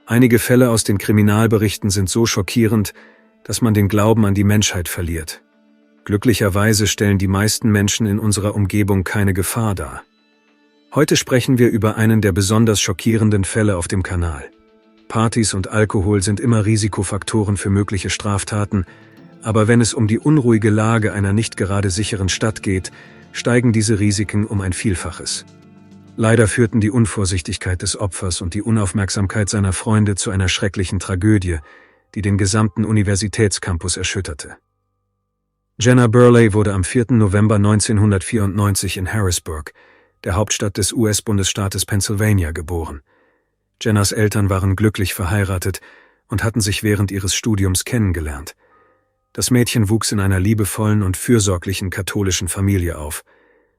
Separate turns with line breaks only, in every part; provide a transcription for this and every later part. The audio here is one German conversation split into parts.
Einige Fälle aus den Kriminalberichten sind so schockierend, dass man den Glauben an die Menschheit verliert. Glücklicherweise stellen die meisten Menschen in unserer Umgebung keine Gefahr dar. Heute sprechen wir über einen der besonders schockierenden Fälle auf dem Kanal. Partys und Alkohol sind immer Risikofaktoren für mögliche Straftaten, aber wenn es um die unruhige Lage einer nicht gerade sicheren Stadt geht, steigen diese Risiken um ein Vielfaches. Leider führten die Unvorsichtigkeit des Opfers und die Unaufmerksamkeit seiner Freunde zu einer schrecklichen Tragödie, die den gesamten Universitätscampus erschütterte. Jenna Burley wurde am 4. November 1994 in Harrisburg, der Hauptstadt des US-Bundesstaates Pennsylvania, geboren. Jennas Eltern waren glücklich verheiratet und hatten sich während ihres Studiums kennengelernt. Das Mädchen wuchs in einer liebevollen und fürsorglichen katholischen Familie auf.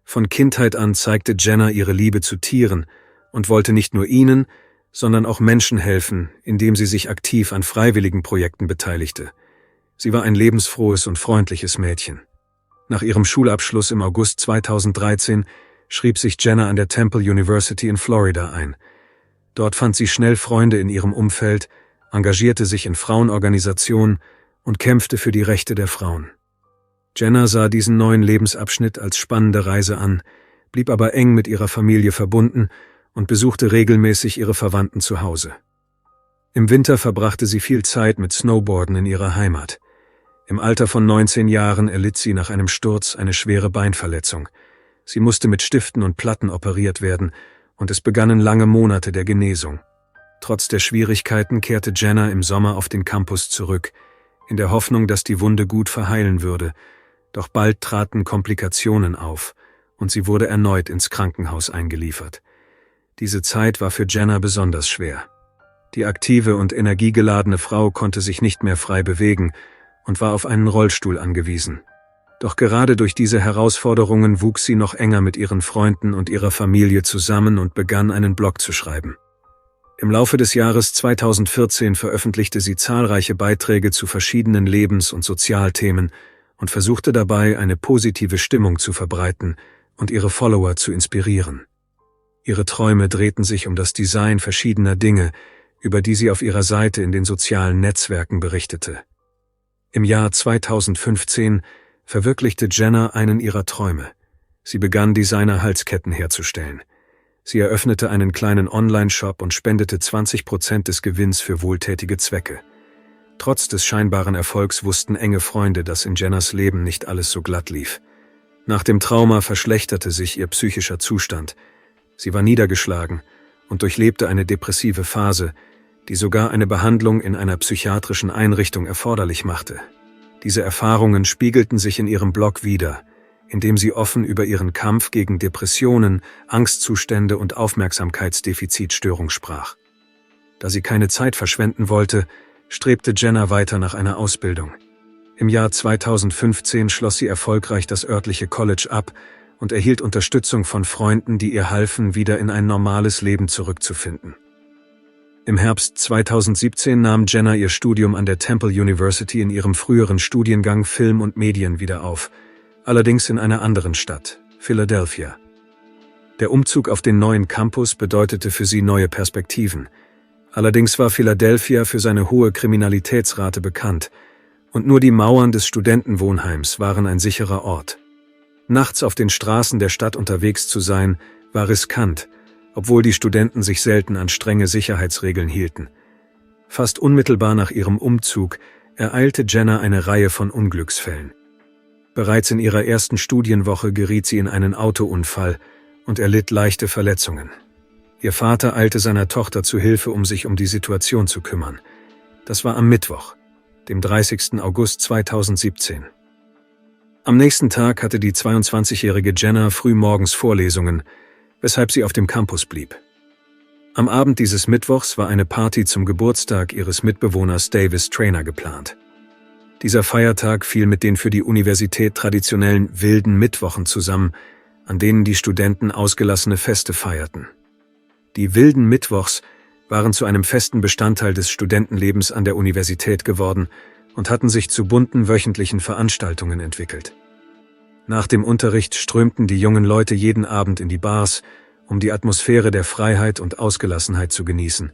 Von Kindheit an zeigte Jenna ihre Liebe zu Tieren und wollte nicht nur ihnen, sondern auch Menschen helfen, indem sie sich aktiv an freiwilligen Projekten beteiligte. Sie war ein lebensfrohes und freundliches Mädchen. Nach ihrem Schulabschluss im August 2013 schrieb sich Jenna an der Temple University in Florida ein. Dort fand sie schnell Freunde in ihrem Umfeld, engagierte sich in Frauenorganisationen und kämpfte für die Rechte der Frauen. Jenna sah diesen neuen Lebensabschnitt als spannende Reise an, blieb aber eng mit ihrer Familie verbunden und besuchte regelmäßig ihre Verwandten zu Hause. Im Winter verbrachte sie viel Zeit mit Snowboarden in ihrer Heimat. Im Alter von 19 Jahren erlitt sie nach einem Sturz eine schwere Beinverletzung. Sie musste mit Stiften und Platten operiert werden und es begannen lange Monate der Genesung. Trotz der Schwierigkeiten kehrte Jenna im Sommer auf den Campus zurück, in der Hoffnung, dass die Wunde gut verheilen würde. Doch bald traten Komplikationen auf und sie wurde erneut ins Krankenhaus eingeliefert. Diese Zeit war für Jenna besonders schwer. Die aktive und energiegeladene Frau konnte sich nicht mehr frei bewegen und war auf einen Rollstuhl angewiesen. Doch gerade durch diese Herausforderungen wuchs sie noch enger mit ihren Freunden und ihrer Familie zusammen und begann, einen Blog zu schreiben. Im Laufe des Jahres 2014 veröffentlichte sie zahlreiche Beiträge zu verschiedenen Lebens- und Sozialthemen und versuchte dabei, eine positive Stimmung zu verbreiten und ihre Follower zu inspirieren. Ihre Träume drehten sich um das Design verschiedener Dinge, über die sie auf ihrer Seite in den sozialen Netzwerken berichtete. Im Jahr 2015 verwirklichte Jenna einen ihrer Träume. Sie begann, Designer-Halsketten herzustellen. Sie eröffnete einen kleinen Online-Shop und spendete 20% des Gewinns für wohltätige Zwecke. Trotz des scheinbaren Erfolgs wussten enge Freunde, dass in Jennas Leben nicht alles so glatt lief. Nach dem Trauma verschlechterte sich ihr psychischer Zustand. Sie war niedergeschlagen und durchlebte eine depressive Phase, die sogar eine Behandlung in einer psychiatrischen Einrichtung erforderlich machte. Diese Erfahrungen spiegelten sich in ihrem Blog wider, indem sie offen über ihren Kampf gegen Depressionen, Angstzustände und Aufmerksamkeitsdefizitstörung sprach. Da sie keine Zeit verschwenden wollte, strebte Jenna weiter nach einer Ausbildung. Im Jahr 2015 schloss sie erfolgreich das örtliche College ab und erhielt Unterstützung von Freunden, die ihr halfen, wieder in ein normales Leben zurückzufinden. Im Herbst 2017 nahm Jenna ihr Studium an der Temple University in ihrem früheren Studiengang Film und Medien wieder auf, allerdings in einer anderen Stadt, Philadelphia. Der Umzug auf den neuen Campus bedeutete für sie neue Perspektiven. Allerdings war Philadelphia für seine hohe Kriminalitätsrate bekannt und nur die Mauern des Studentenwohnheims waren ein sicherer Ort. Nachts auf den Straßen der Stadt unterwegs zu sein, war riskant, obwohl die Studenten sich selten an strenge Sicherheitsregeln hielten. Fast unmittelbar nach ihrem Umzug ereilte Jenna eine Reihe von Unglücksfällen. Bereits in ihrer ersten Studienwoche geriet sie in einen Autounfall und erlitt leichte Verletzungen. Ihr Vater eilte seiner Tochter zu Hilfe, um sich um die Situation zu kümmern. Das war am Mittwoch, dem 30. August 2017. Am nächsten Tag hatte die 22-jährige Jenna frühmorgens Vorlesungen, weshalb sie auf dem Campus blieb. Am Abend dieses Mittwochs war eine Party zum Geburtstag ihres Mitbewohners Davis Traynor geplant. Dieser Feiertag fiel mit den für die Universität traditionellen wilden Mittwochen zusammen, an denen die Studenten ausgelassene Feste feierten. Die wilden Mittwochs waren zu einem festen Bestandteil des Studentenlebens an der Universität geworden und hatten sich zu bunten wöchentlichen Veranstaltungen entwickelt. Nach dem Unterricht strömten die jungen Leute jeden Abend in die Bars, um die Atmosphäre der Freiheit und Ausgelassenheit zu genießen.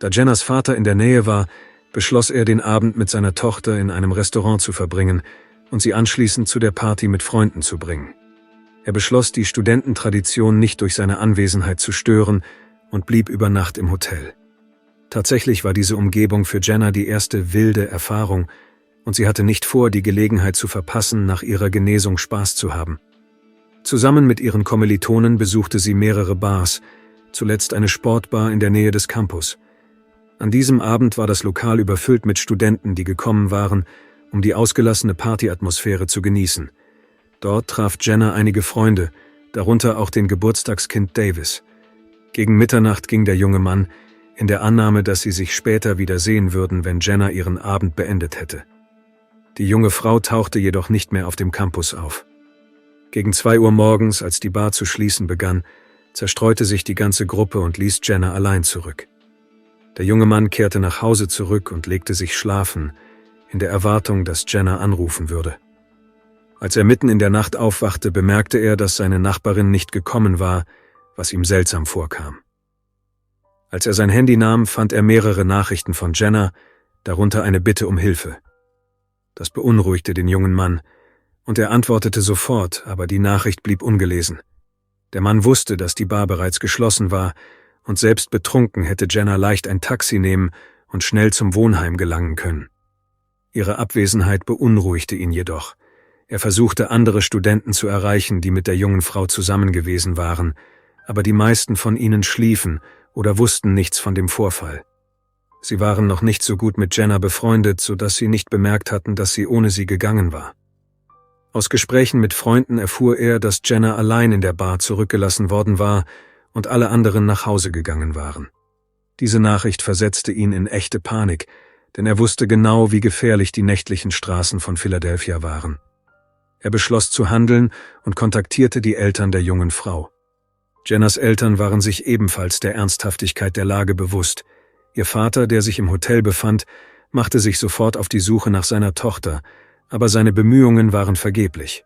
Da Jennas Vater in der Nähe war, beschloss er, den Abend mit seiner Tochter in einem Restaurant zu verbringen und sie anschließend zu der Party mit Freunden zu bringen. Er beschloss, die Studententradition nicht durch seine Anwesenheit zu stören und blieb über Nacht im Hotel. Tatsächlich war diese Umgebung für Jenna die erste wilde Erfahrung und sie hatte nicht vor, die Gelegenheit zu verpassen, nach ihrer Genesung Spaß zu haben. Zusammen mit ihren Kommilitonen besuchte sie mehrere Bars, zuletzt eine Sportbar in der Nähe des Campus. An diesem Abend war das Lokal überfüllt mit Studenten, die gekommen waren, um die ausgelassene Partyatmosphäre zu genießen. Dort traf Jenna einige Freunde, darunter auch den Geburtstagskind Davis. Gegen Mitternacht ging der junge Mann, in der Annahme, dass sie sich später wieder sehen würden, wenn Jenna ihren Abend beendet hätte. Die junge Frau tauchte jedoch nicht mehr auf dem Campus auf. Gegen 2 Uhr morgens, als die Bar zu schließen begann, zerstreute sich die ganze Gruppe und ließ Jenna allein zurück. Der junge Mann kehrte nach Hause zurück und legte sich schlafen, in der Erwartung, dass Jenna anrufen würde. Als er mitten in der Nacht aufwachte, bemerkte er, dass seine Nachbarin nicht gekommen war, was ihm seltsam vorkam. Als er sein Handy nahm, fand er mehrere Nachrichten von Jenna, darunter eine Bitte um Hilfe. Das beunruhigte den jungen Mann, und er antwortete sofort, aber die Nachricht blieb ungelesen. Der Mann wusste, dass die Bar bereits geschlossen war, und selbst betrunken hätte Jenna leicht ein Taxi nehmen und schnell zum Wohnheim gelangen können. Ihre Abwesenheit beunruhigte ihn jedoch. Er versuchte, andere Studenten zu erreichen, die mit der jungen Frau zusammen gewesen waren, aber die meisten von ihnen schliefen oder wussten nichts von dem Vorfall. Sie waren noch nicht so gut mit Jenna befreundet, sodass sie nicht bemerkt hatten, dass sie ohne sie gegangen war. Aus Gesprächen mit Freunden erfuhr er, dass Jenna allein in der Bar zurückgelassen worden war und alle anderen nach Hause gegangen waren. Diese Nachricht versetzte ihn in echte Panik, denn er wusste genau, wie gefährlich die nächtlichen Straßen von Philadelphia waren. Er beschloss zu handeln und kontaktierte die Eltern der jungen Frau. Jennas Eltern waren sich ebenfalls der Ernsthaftigkeit der Lage bewusst. Ihr Vater, der sich im Hotel befand, machte sich sofort auf die Suche nach seiner Tochter, aber seine Bemühungen waren vergeblich.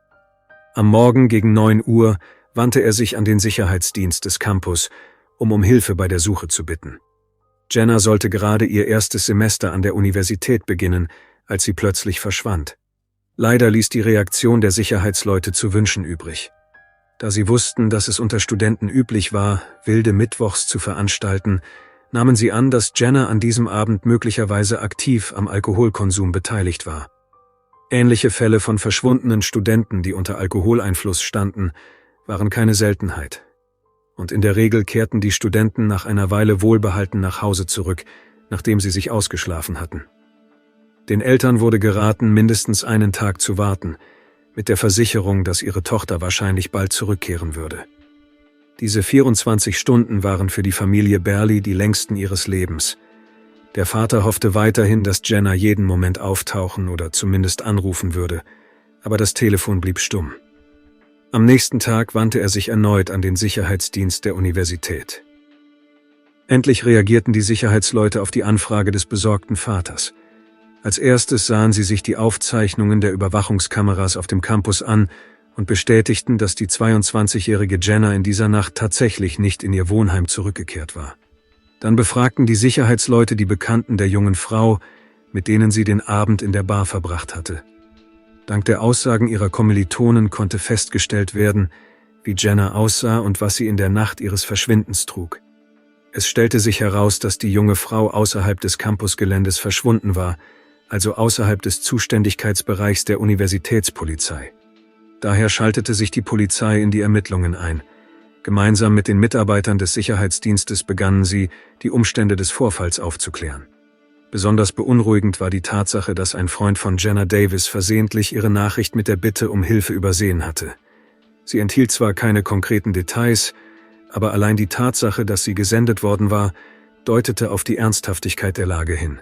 Am Morgen gegen 9 Uhr wandte er sich an den Sicherheitsdienst des Campus, um Hilfe bei der Suche zu bitten. Jenna sollte gerade ihr erstes Semester an der Universität beginnen, als sie plötzlich verschwand. Leider ließ die Reaktion der Sicherheitsleute zu wünschen übrig. Da sie wussten, dass es unter Studenten üblich war, wilde Mittwochs zu veranstalten, nahmen sie an, dass Jenna an diesem Abend möglicherweise aktiv am Alkoholkonsum beteiligt war. Ähnliche Fälle von verschwundenen Studenten, die unter Alkoholeinfluss standen, waren keine Seltenheit. Und in der Regel kehrten die Studenten nach einer Weile wohlbehalten nach Hause zurück, nachdem sie sich ausgeschlafen hatten. Den Eltern wurde geraten, mindestens einen Tag zu warten, mit der Versicherung, dass ihre Tochter wahrscheinlich bald zurückkehren würde. Diese 24 Stunden waren für die Familie Berli die längsten ihres Lebens. Der Vater hoffte weiterhin, dass Jenna jeden Moment auftauchen oder zumindest anrufen würde, aber das Telefon blieb stumm. Am nächsten Tag wandte er sich erneut an den Sicherheitsdienst der Universität. Endlich reagierten die Sicherheitsleute auf die Anfrage des besorgten Vaters. Als erstes sahen sie sich die Aufzeichnungen der Überwachungskameras auf dem Campus an und bestätigten, dass die 22-jährige Jenna in dieser Nacht tatsächlich nicht in ihr Wohnheim zurückgekehrt war. Dann befragten die Sicherheitsleute die Bekannten der jungen Frau, mit denen sie den Abend in der Bar verbracht hatte. Dank der Aussagen ihrer Kommilitonen konnte festgestellt werden, wie Jenna aussah und was sie in der Nacht ihres Verschwindens trug. Es stellte sich heraus, dass die junge Frau außerhalb des Campusgeländes verschwunden war, also außerhalb des Zuständigkeitsbereichs der Universitätspolizei. Daher schaltete sich die Polizei in die Ermittlungen ein. Gemeinsam mit den Mitarbeitern des Sicherheitsdienstes begannen sie, die Umstände des Vorfalls aufzuklären. Besonders beunruhigend war die Tatsache, dass ein Freund von Jenna Davis versehentlich ihre Nachricht mit der Bitte um Hilfe übersehen hatte. Sie enthielt zwar keine konkreten Details, aber allein die Tatsache, dass sie gesendet worden war, deutete auf die Ernsthaftigkeit der Lage hin.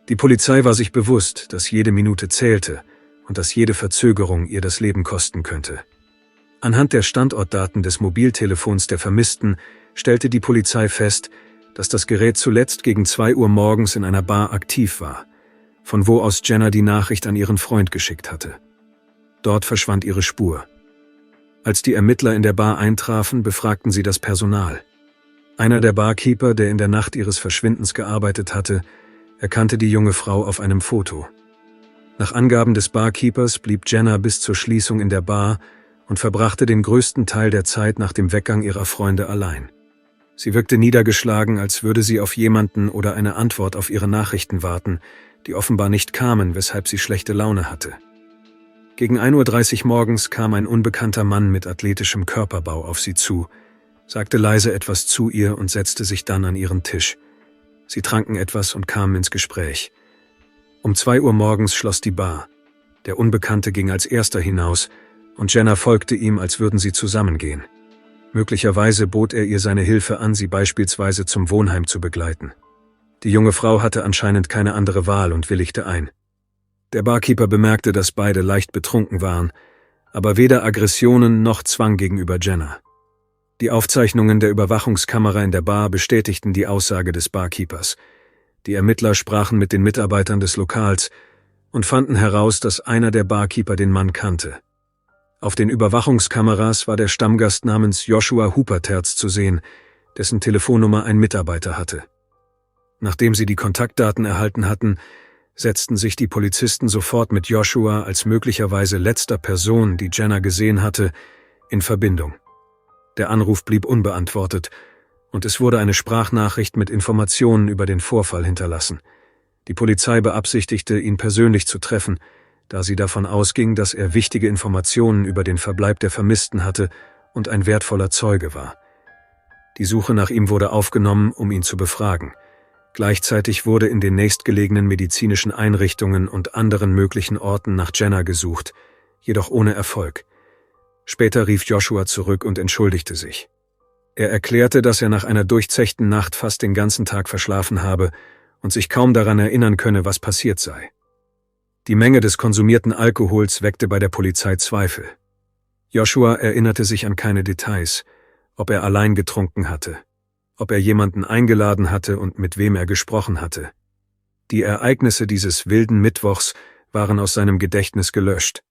Die Polizei war sich bewusst, dass jede Minute zählte und dass jede Verzögerung ihr das Leben kosten könnte. Anhand der Standortdaten des Mobiltelefons der Vermissten stellte die Polizei fest, dass das Gerät zuletzt gegen 2 Uhr morgens in einer Bar aktiv war, von wo aus Jenna die Nachricht an ihren Freund geschickt hatte. Dort verschwand ihre Spur. Als die Ermittler in der Bar eintrafen, befragten sie das Personal. Einer der Barkeeper, der in der Nacht ihres Verschwindens gearbeitet hatte, erkannte die junge Frau auf einem Foto. Nach Angaben des Barkeepers blieb Jenna bis zur Schließung in der Bar und verbrachte den größten Teil der Zeit nach dem Weggang ihrer Freunde allein. Sie wirkte niedergeschlagen, als würde sie auf jemanden oder eine Antwort auf ihre Nachrichten warten, die offenbar nicht kamen, weshalb sie schlechte Laune hatte. Gegen 1:30 Uhr morgens kam ein unbekannter Mann mit athletischem Körperbau auf sie zu, sagte leise etwas zu ihr und setzte sich dann an ihren Tisch. Sie tranken etwas und kamen ins Gespräch. Um 2 Uhr morgens schloss die Bar. Der Unbekannte ging als erster hinaus und Jenna folgte ihm, als würden sie zusammengehen. Möglicherweise bot er ihr seine Hilfe an, sie beispielsweise zum Wohnheim zu begleiten. Die junge Frau hatte anscheinend keine andere Wahl und willigte ein. Der Barkeeper bemerkte, dass beide leicht betrunken waren, aber weder Aggressionen noch Zwang gegenüber Jenna. Die Aufzeichnungen der Überwachungskamera in der Bar bestätigten die Aussage des Barkeepers. Die Ermittler sprachen mit den Mitarbeitern des Lokals und fanden heraus, dass einer der Barkeeper den Mann kannte. Auf den Überwachungskameras war der Stammgast namens Joshua Huperterz zu sehen, dessen Telefonnummer ein Mitarbeiter hatte. Nachdem sie die Kontaktdaten erhalten hatten, setzten sich die Polizisten sofort mit Joshua als möglicherweise letzter Person, die Jenna gesehen hatte, in Verbindung. Der Anruf blieb unbeantwortet und es wurde eine Sprachnachricht mit Informationen über den Vorfall hinterlassen. Die Polizei beabsichtigte, ihn persönlich zu treffen, da sie davon ausging, dass er wichtige Informationen über den Verbleib der Vermissten hatte und ein wertvoller Zeuge war. Die Suche nach ihm wurde aufgenommen, um ihn zu befragen. Gleichzeitig wurde in den nächstgelegenen medizinischen Einrichtungen und anderen möglichen Orten nach Jenna gesucht, jedoch ohne Erfolg. Später rief Joshua zurück und entschuldigte sich. Er erklärte, dass er nach einer durchzechten Nacht fast den ganzen Tag verschlafen habe und sich kaum daran erinnern könne, was passiert sei. Die Menge des konsumierten Alkohols weckte bei der Polizei Zweifel. Joshua erinnerte sich an keine Details, ob er allein getrunken hatte, ob er jemanden eingeladen hatte und mit wem er gesprochen hatte. Die Ereignisse dieses wilden Mittwochs waren aus seinem Gedächtnis gelöscht.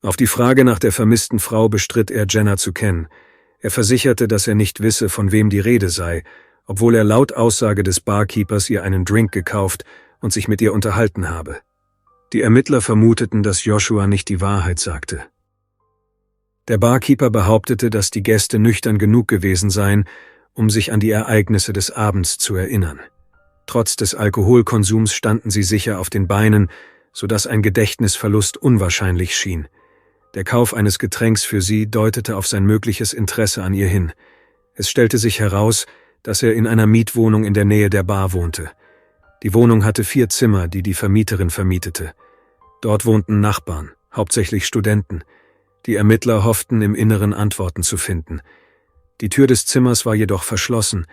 Auf die Frage nach der vermissten Frau bestritt er, Jenna zu kennen. Er versicherte, dass er nicht wisse, von wem die Rede sei, obwohl er laut Aussage des Barkeepers ihr einen Drink gekauft und sich mit ihr unterhalten habe. Die Ermittler vermuteten, dass Joshua nicht die Wahrheit sagte. Der Barkeeper behauptete, dass die Gäste nüchtern genug gewesen seien, um sich an die Ereignisse des Abends zu erinnern. Trotz des Alkoholkonsums standen sie sicher auf den Beinen, sodass ein Gedächtnisverlust unwahrscheinlich schien. Der Kauf eines Getränks für sie deutete auf sein mögliches Interesse an ihr hin. Es stellte sich heraus, dass er in einer Mietwohnung in der Nähe der Bar wohnte. Die Wohnung hatte 4 Zimmer, die die Vermieterin vermietete. Dort wohnten Nachbarn, hauptsächlich Studenten. Die Ermittler hofften, im Inneren Antworten zu finden. Die Tür des Zimmers war jedoch verschlossen,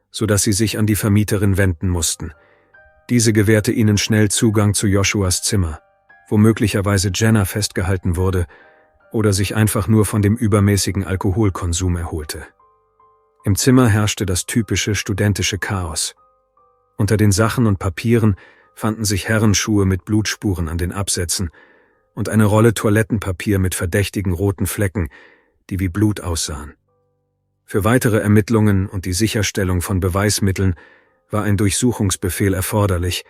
sodass sie sich an die Vermieterin wenden mussten. Diese gewährte ihnen schnell Zugang zu Joshuas Zimmer, wo möglicherweise Jenna festgehalten wurde oder sich einfach nur von dem übermäßigen Alkoholkonsum erholte. Im Zimmer herrschte das typische studentische Chaos. Unter den Sachen und Papieren fanden sich Herrenschuhe mit Blutspuren an den Absätzen und eine Rolle Toilettenpapier mit verdächtigen roten Flecken, die wie Blut aussahen. Für weitere Ermittlungen und die Sicherstellung von Beweismitteln war ein Durchsuchungsbefehl erforderlich,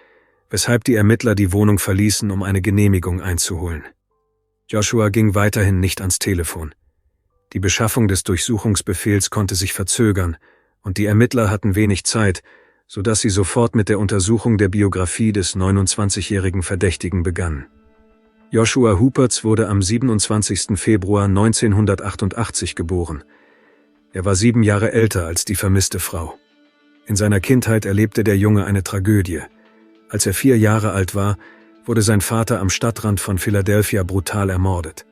weshalb die Ermittler die Wohnung verließen, um eine Genehmigung einzuholen. Joshua ging weiterhin nicht ans Telefon. Die Beschaffung des Durchsuchungsbefehls konnte sich verzögern und die Ermittler hatten wenig Zeit, sodass sie sofort mit der Untersuchung der Biografie des 29-jährigen Verdächtigen begannen. Joshua Hupertz wurde am 27. Februar 1988 geboren. Er war 7 Jahre älter als die vermisste Frau. In seiner Kindheit erlebte der Junge eine Tragödie. Als er 4 Jahre alt war, wurde sein Vater am Stadtrand von Philadelphia brutal ermordet.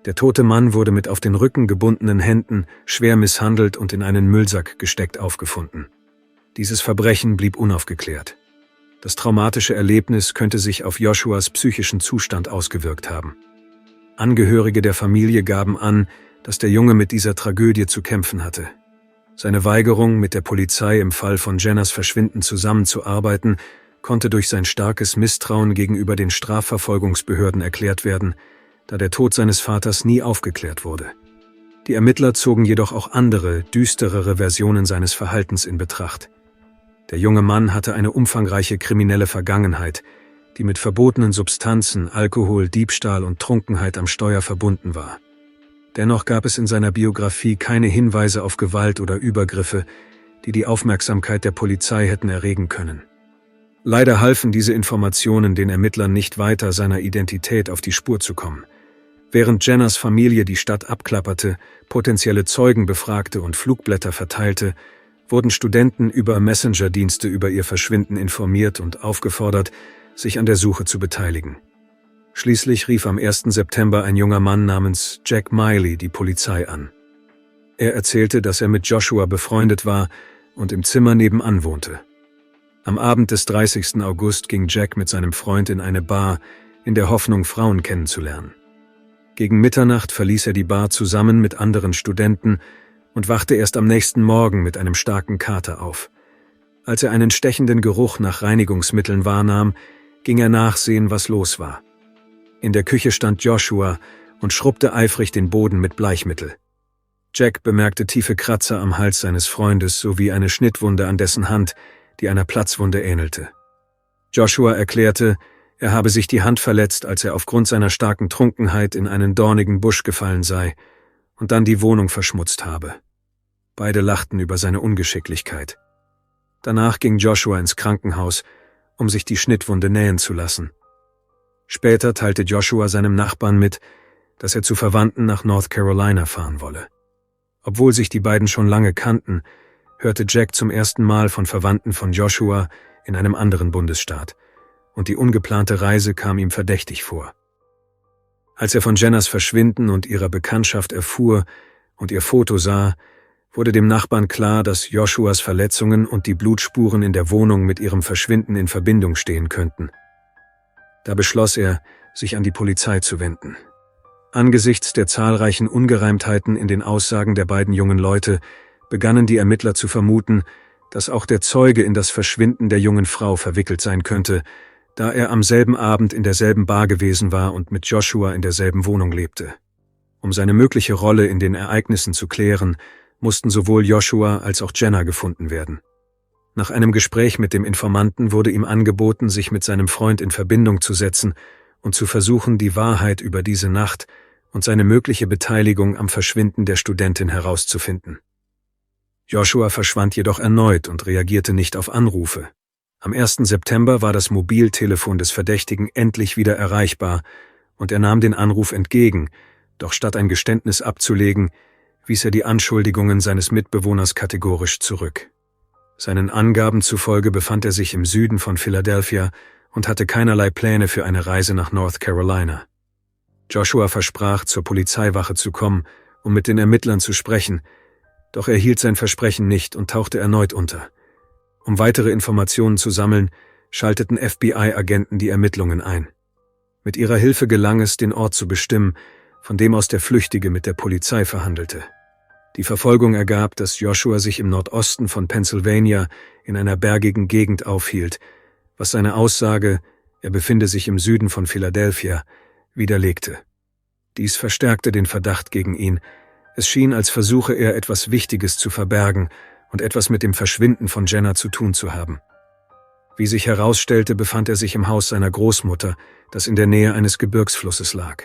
Der tote Mann wurde mit auf den Rücken gebundenen Händen schwer misshandelt und in einen Müllsack gesteckt aufgefunden. Dieses Verbrechen blieb unaufgeklärt. Das traumatische Erlebnis könnte sich auf Joshuas psychischen Zustand ausgewirkt haben. Angehörige der Familie gaben an, dass der Junge mit dieser Tragödie zu kämpfen hatte. Seine Weigerung, mit der Polizei im Fall von Jennas Verschwinden zusammenzuarbeiten, konnte durch sein starkes Misstrauen gegenüber den Strafverfolgungsbehörden erklärt werden, da der Tod seines Vaters nie aufgeklärt wurde. Die Ermittler zogen jedoch auch andere, düsterere Versionen seines Verhaltens in Betracht. Der junge Mann hatte eine umfangreiche kriminelle Vergangenheit, die mit verbotenen Substanzen, Alkohol, Diebstahl und Trunkenheit am Steuer verbunden war. Dennoch gab es in seiner Biografie keine Hinweise auf Gewalt oder Übergriffe, die die Aufmerksamkeit der Polizei hätten erregen können. Leider halfen diese Informationen den Ermittlern nicht weiter, seiner Identität auf die Spur zu kommen. Während Jenners Familie die Stadt abklapperte, potenzielle Zeugen befragte und Flugblätter verteilte, wurden Studenten über Messenger-Dienste über ihr Verschwinden informiert und aufgefordert, sich an der Suche zu beteiligen. Schließlich rief am 1. September ein junger Mann namens Jack Miley die Polizei an. Er erzählte, dass er mit Joshua befreundet war und im Zimmer nebenan wohnte. Am Abend des 30. August ging Jack mit seinem Freund in eine Bar, in der Hoffnung, Frauen kennenzulernen. Gegen Mitternacht verließ er die Bar zusammen mit anderen Studenten und wachte erst am nächsten Morgen mit einem starken Kater auf. Als er einen stechenden Geruch nach Reinigungsmitteln wahrnahm, ging er nachsehen, was los war. In der Küche stand Joshua und schrubbte eifrig den Boden mit Bleichmittel. Jack bemerkte tiefe Kratzer am Hals seines Freundes sowie eine Schnittwunde an dessen Hand, die einer Platzwunde ähnelte. Joshua erklärte, er habe sich die Hand verletzt, als er aufgrund seiner starken Trunkenheit in einen dornigen Busch gefallen sei und dann die Wohnung verschmutzt habe. Beide lachten über seine Ungeschicklichkeit. Danach ging Joshua ins Krankenhaus, um sich die Schnittwunde nähen zu lassen. Später teilte Joshua seinem Nachbarn mit, dass er zu Verwandten nach North Carolina fahren wolle. Obwohl sich die beiden schon lange kannten, hörte Jack zum ersten Mal von Verwandten von Joshua in einem anderen Bundesstaat, und die ungeplante Reise kam ihm verdächtig vor. Als er von Jenners Verschwinden und ihrer Bekanntschaft erfuhr und ihr Foto sah, wurde dem Nachbarn klar, dass Joshuas Verletzungen und die Blutspuren in der Wohnung mit ihrem Verschwinden in Verbindung stehen könnten. Da beschloss er, sich an die Polizei zu wenden. Angesichts der zahlreichen Ungereimtheiten in den Aussagen der beiden jungen Leute begannen die Ermittler zu vermuten, dass auch der Zeuge in das Verschwinden der jungen Frau verwickelt sein könnte, da er am selben Abend in derselben Bar gewesen war und mit Joshua in derselben Wohnung lebte. Um seine mögliche Rolle in den Ereignissen zu klären, mussten sowohl Joshua als auch Jenna gefunden werden. Nach einem Gespräch mit dem Informanten wurde ihm angeboten, sich mit seinem Freund in Verbindung zu setzen und zu versuchen, die Wahrheit über diese Nacht und seine mögliche Beteiligung am Verschwinden der Studentin herauszufinden. Joshua verschwand jedoch erneut und reagierte nicht auf Anrufe. Am 1. September war das Mobiltelefon des Verdächtigen endlich wieder erreichbar und er nahm den Anruf entgegen, doch statt ein Geständnis abzulegen, wies er die Anschuldigungen seines Mitbewohners kategorisch zurück. Seinen Angaben zufolge befand er sich im Süden von Philadelphia und hatte keinerlei Pläne für eine Reise nach North Carolina. Joshua versprach, zur Polizeiwache zu kommen, um mit den Ermittlern zu sprechen, doch er hielt sein Versprechen nicht und tauchte erneut unter. Um weitere Informationen zu sammeln, schalteten FBI-Agenten die Ermittlungen ein. Mit ihrer Hilfe gelang es, den Ort zu bestimmen, von dem aus der Flüchtige mit der Polizei verhandelte. Die Verfolgung ergab, dass Joshua sich im Nordosten von Pennsylvania in einer bergigen Gegend aufhielt, was seine Aussage, er befinde sich im Süden von Philadelphia, widerlegte. Dies verstärkte den Verdacht gegen ihn. Es schien, als versuche er, etwas Wichtiges zu verbergen und etwas mit dem Verschwinden von Jenna zu tun zu haben. Wie sich herausstellte, befand er sich im Haus seiner Großmutter, das in der Nähe eines Gebirgsflusses lag.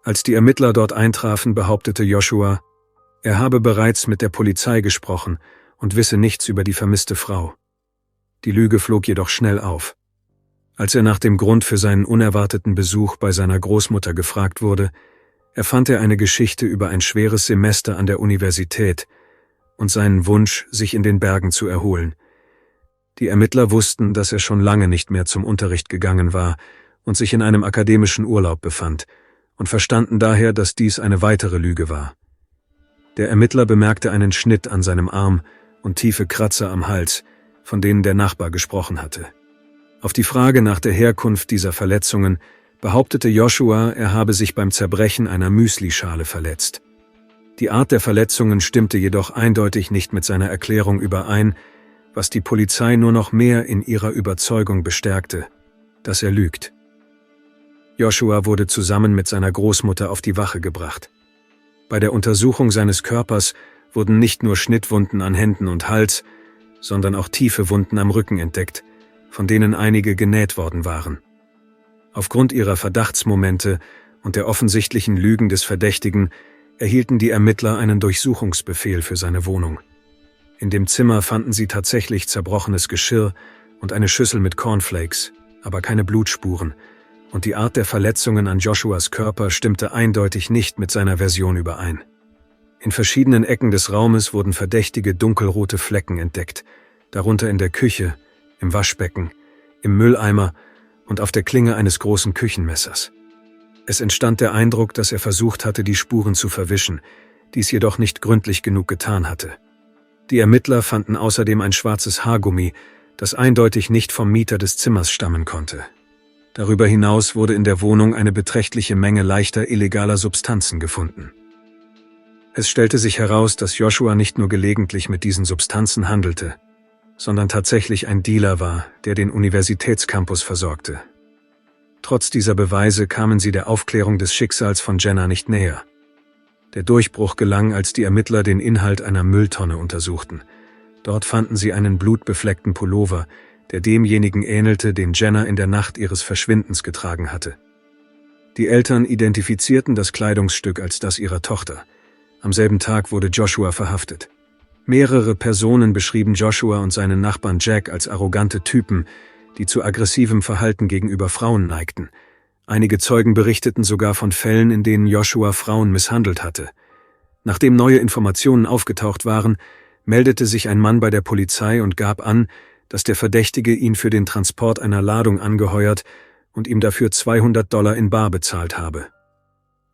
Als die Ermittler dort eintrafen, behauptete Joshua, er habe bereits mit der Polizei gesprochen und wisse nichts über die vermisste Frau. Die Lüge flog jedoch schnell auf. Als er nach dem Grund für seinen unerwarteten Besuch bei seiner Großmutter gefragt wurde, erfand er eine Geschichte über ein schweres Semester an der Universität und seinen Wunsch, sich in den Bergen zu erholen. Die Ermittler wussten, dass er schon lange nicht mehr zum Unterricht gegangen war und sich in einem akademischen Urlaub befand und verstanden daher, dass dies eine weitere Lüge war. Der Ermittler bemerkte einen Schnitt an seinem Arm und tiefe Kratzer am Hals, von denen der Nachbar gesprochen hatte. Auf die Frage nach der Herkunft dieser Verletzungen behauptete Joshua, er habe sich beim Zerbrechen einer Müslischale verletzt. Die Art der Verletzungen stimmte jedoch eindeutig nicht mit seiner Erklärung überein, was die Polizei nur noch mehr in ihrer Überzeugung bestärkte, dass er lügt. Joshua wurde zusammen mit seiner Großmutter auf die Wache gebracht. Bei der Untersuchung seines Körpers wurden nicht nur Schnittwunden an Händen und Hals, sondern auch tiefe Wunden am Rücken entdeckt, von denen einige genäht worden waren. Aufgrund ihrer Verdachtsmomente und der offensichtlichen Lügen des Verdächtigen erhielten die Ermittler einen Durchsuchungsbefehl für seine Wohnung. In dem Zimmer fanden sie tatsächlich zerbrochenes Geschirr und eine Schüssel mit Cornflakes, aber keine Blutspuren, und die Art der Verletzungen an Joshuas Körper stimmte eindeutig nicht mit seiner Version überein. In verschiedenen Ecken des Raumes wurden verdächtige dunkelrote Flecken entdeckt, darunter in der Küche, im Waschbecken, im Mülleimer und auf der Klinge eines großen Küchenmessers. Es entstand der Eindruck, dass er versucht hatte, die Spuren zu verwischen, dies jedoch nicht gründlich genug getan hatte. Die Ermittler fanden außerdem ein schwarzes Haargummi, das eindeutig nicht vom Mieter des Zimmers stammen konnte. Darüber hinaus wurde in der Wohnung eine beträchtliche Menge leichter illegaler Substanzen gefunden. Es stellte sich heraus, dass Joshua nicht nur gelegentlich mit diesen Substanzen handelte, sondern tatsächlich ein Dealer war, der den Universitätscampus versorgte. Trotz dieser Beweise kamen sie der Aufklärung des Schicksals von Jenna nicht näher. Der Durchbruch gelang, als die Ermittler den Inhalt einer Mülltonne untersuchten. Dort fanden sie einen blutbefleckten Pullover, der demjenigen ähnelte, den Jenna in der Nacht ihres Verschwindens getragen hatte. Die Eltern identifizierten das Kleidungsstück als das ihrer Tochter. Am selben Tag wurde Joshua verhaftet. Mehrere Personen beschrieben Joshua und seinen Nachbarn Jack als arrogante Typen, die zu aggressivem Verhalten gegenüber Frauen neigten. Einige Zeugen berichteten sogar von Fällen, in denen Joshua Frauen misshandelt hatte. Nachdem neue Informationen aufgetaucht waren, meldete sich ein Mann bei der Polizei und gab an, dass der Verdächtige ihn für den Transport einer Ladung angeheuert und ihm dafür $200 in bar bezahlt habe.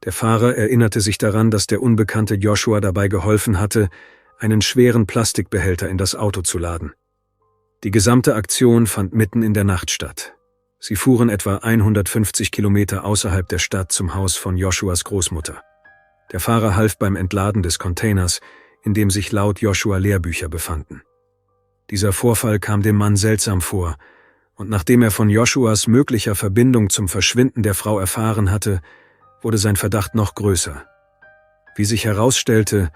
Der Fahrer erinnerte sich daran, dass der unbekannte Joshua dabei geholfen hatte, einen schweren Plastikbehälter in das Auto zu laden. Die gesamte Aktion fand mitten in der Nacht statt. Sie fuhren etwa 150 Kilometer außerhalb der Stadt zum Haus von Joshuas Großmutter. Der Fahrer half beim Entladen des Containers, in dem sich laut Joshua Lehrbücher befanden. Dieser Vorfall kam dem Mann seltsam vor, und nachdem er von Joshuas möglicher Verbindung zum Verschwinden der Frau erfahren hatte, wurde sein Verdacht noch größer. Wie sich herausstellte,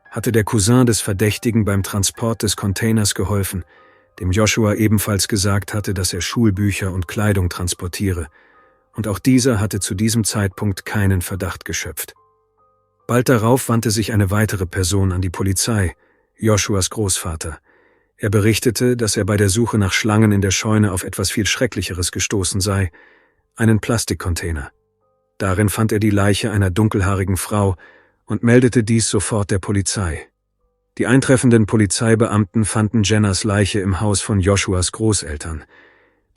hatte der Cousin des Verdächtigen beim Transport des Containers geholfen, dem Joshua ebenfalls gesagt hatte, dass er Schulbücher und Kleidung transportiere, und auch dieser hatte zu diesem Zeitpunkt keinen Verdacht geschöpft. Bald darauf wandte sich eine weitere Person an die Polizei, Joshuas Großvater. Er berichtete, dass er bei der Suche nach Schlangen in der Scheune auf etwas viel Schrecklicheres gestoßen sei, einen Plastikcontainer. Darin fand er die Leiche einer dunkelhaarigen Frau und meldete dies sofort der Polizei. Die eintreffenden Polizeibeamten fanden Jennas Leiche im Haus von Joshuas Großeltern.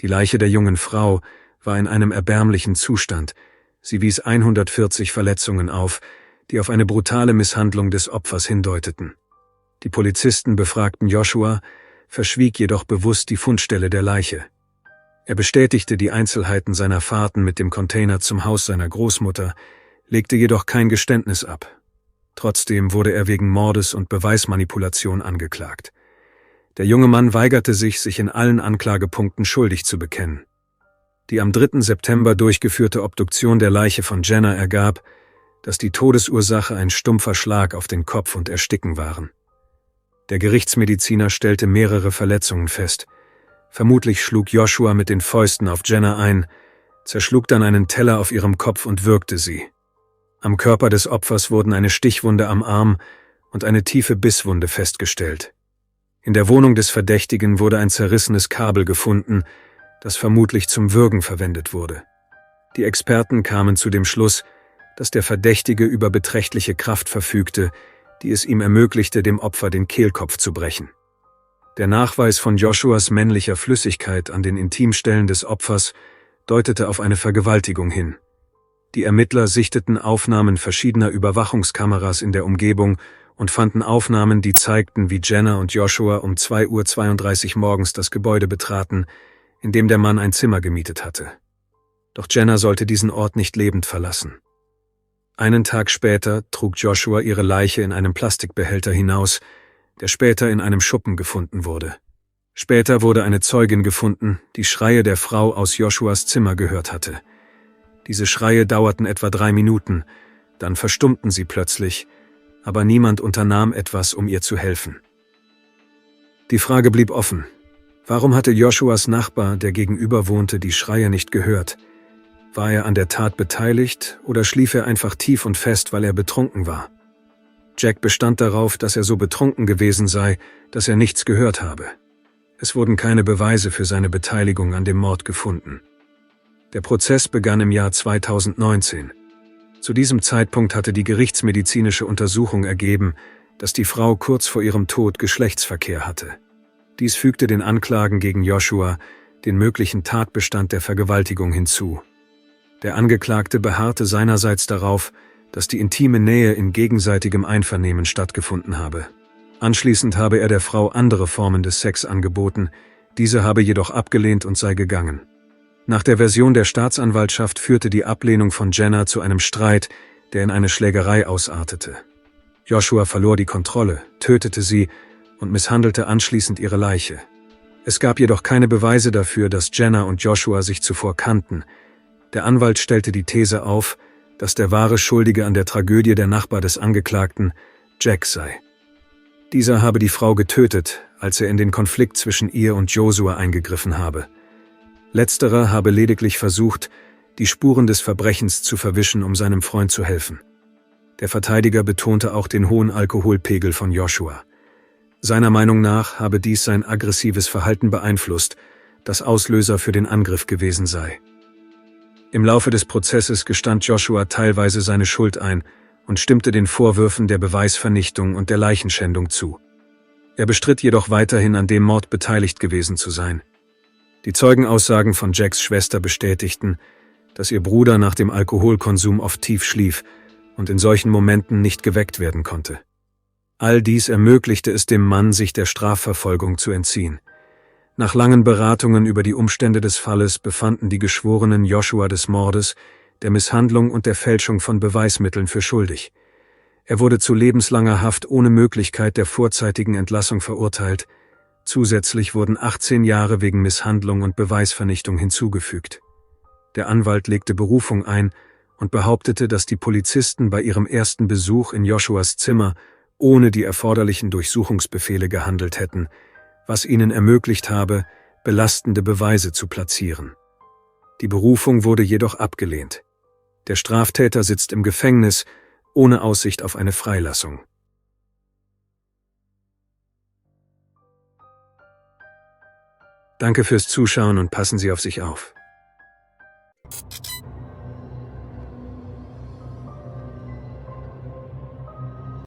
Die Leiche der jungen Frau war in einem erbärmlichen Zustand. Sie wies 140 Verletzungen auf, die auf eine brutale Misshandlung des Opfers hindeuteten. Die Polizisten befragten Joshua, verschwieg jedoch bewusst die Fundstelle der Leiche. Er bestätigte die Einzelheiten seiner Fahrten mit dem Container zum Haus seiner Großmutter, legte jedoch kein Geständnis ab. Trotzdem wurde er wegen Mordes und Beweismanipulation angeklagt. Der junge Mann weigerte sich, sich in allen Anklagepunkten schuldig zu bekennen. Die am 3. September durchgeführte Obduktion der Leiche von Jenna ergab, dass die Todesursache ein stumpfer Schlag auf den Kopf und Ersticken waren. Der Gerichtsmediziner stellte mehrere Verletzungen fest. Vermutlich schlug Joshua mit den Fäusten auf Jenna ein, zerschlug dann einen Teller auf ihrem Kopf und würgte sie. Am Körper des Opfers wurden eine Stichwunde am Arm und eine tiefe Bisswunde festgestellt. In der Wohnung des Verdächtigen wurde ein zerrissenes Kabel gefunden, das vermutlich zum Würgen verwendet wurde. Die Experten kamen zu dem Schluss, dass der Verdächtige über beträchtliche Kraft verfügte, die es ihm ermöglichte, dem Opfer den Kehlkopf zu brechen. Der Nachweis von Joshuas männlicher Flüssigkeit an den Intimstellen des Opfers deutete auf eine Vergewaltigung hin. Die Ermittler sichteten Aufnahmen verschiedener Überwachungskameras in der Umgebung und fanden Aufnahmen, die zeigten, wie Jenna und Joshua um 2:32 Uhr morgens das Gebäude betraten, in dem der Mann ein Zimmer gemietet hatte. Doch Jenna sollte diesen Ort nicht lebend verlassen. Einen Tag später trug Joshua ihre Leiche in einem Plastikbehälter hinaus, der später in einem Schuppen gefunden wurde. Später wurde eine Zeugin gefunden, die Schreie der Frau aus Joshuas Zimmer gehört hatte. Diese Schreie dauerten etwa 3 Minuten, Dann verstummten sie plötzlich, aber niemand unternahm etwas, um ihr zu helfen. Die Frage blieb offen. Warum hatte Joshuas Nachbar, der gegenüber wohnte, die Schreie nicht gehört? War er an der Tat beteiligt oder schlief er einfach tief und fest, weil er betrunken war? Jack bestand darauf, dass er so betrunken gewesen sei, dass er nichts gehört habe. Es wurden keine Beweise für seine Beteiligung an dem Mord gefunden. Der Prozess begann im Jahr 2019. Zu diesem Zeitpunkt hatte die gerichtsmedizinische Untersuchung ergeben, dass die Frau kurz vor ihrem Tod Geschlechtsverkehr hatte. Dies fügte den Anklagen gegen Joshua den möglichen Tatbestand der Vergewaltigung hinzu. Der Angeklagte beharrte seinerseits darauf, dass die intime Nähe in gegenseitigem Einvernehmen stattgefunden habe. Anschließend habe er der Frau andere Formen des Sex angeboten, diese habe jedoch abgelehnt und sei gegangen. Nach der Version der Staatsanwaltschaft führte die Ablehnung von Jenna zu einem Streit, der in eine Schlägerei ausartete. Joshua verlor die Kontrolle, tötete sie und misshandelte anschließend ihre Leiche. Es gab jedoch keine Beweise dafür, dass Jenna und Joshua sich zuvor kannten. Der Anwalt stellte die These auf, dass der wahre Schuldige an der Tragödie der Nachbar des Angeklagten Jack sei. Dieser habe die Frau getötet, als er in den Konflikt zwischen ihr und Joshua eingegriffen habe. Letzterer habe lediglich versucht, die Spuren des Verbrechens zu verwischen, um seinem Freund zu helfen. Der Verteidiger betonte auch den hohen Alkoholpegel von Joshua. Seiner Meinung nach habe dies sein aggressives Verhalten beeinflusst, das Auslöser für den Angriff gewesen sei. Im Laufe des Prozesses gestand Joshua teilweise seine Schuld ein und stimmte den Vorwürfen der Beweisvernichtung und der Leichenschändung zu. Er bestritt jedoch weiterhin, an dem Mord beteiligt gewesen zu sein. Die Zeugenaussagen von Jacks Schwester bestätigten, dass ihr Bruder nach dem Alkoholkonsum oft tief schlief und in solchen Momenten nicht geweckt werden konnte. All dies ermöglichte es dem Mann, sich der Strafverfolgung zu entziehen. Nach langen Beratungen über die Umstände des Falles befanden die Geschworenen Joshua des Mordes, der Misshandlung und der Fälschung von Beweismitteln für schuldig. Er wurde zu lebenslanger Haft ohne Möglichkeit der vorzeitigen Entlassung verurteilt. Zusätzlich wurden 18 Jahre wegen Misshandlung und Beweisvernichtung hinzugefügt. Der Anwalt legte Berufung ein und behauptete, dass die Polizisten bei ihrem ersten Besuch in Joshuas Zimmer ohne die erforderlichen Durchsuchungsbefehle gehandelt hätten, was ihnen ermöglicht habe, belastende Beweise zu platzieren. Die Berufung wurde jedoch abgelehnt. Der Straftäter sitzt im Gefängnis, ohne Aussicht auf eine Freilassung. Danke fürs Zuschauen und passen Sie auf sich auf.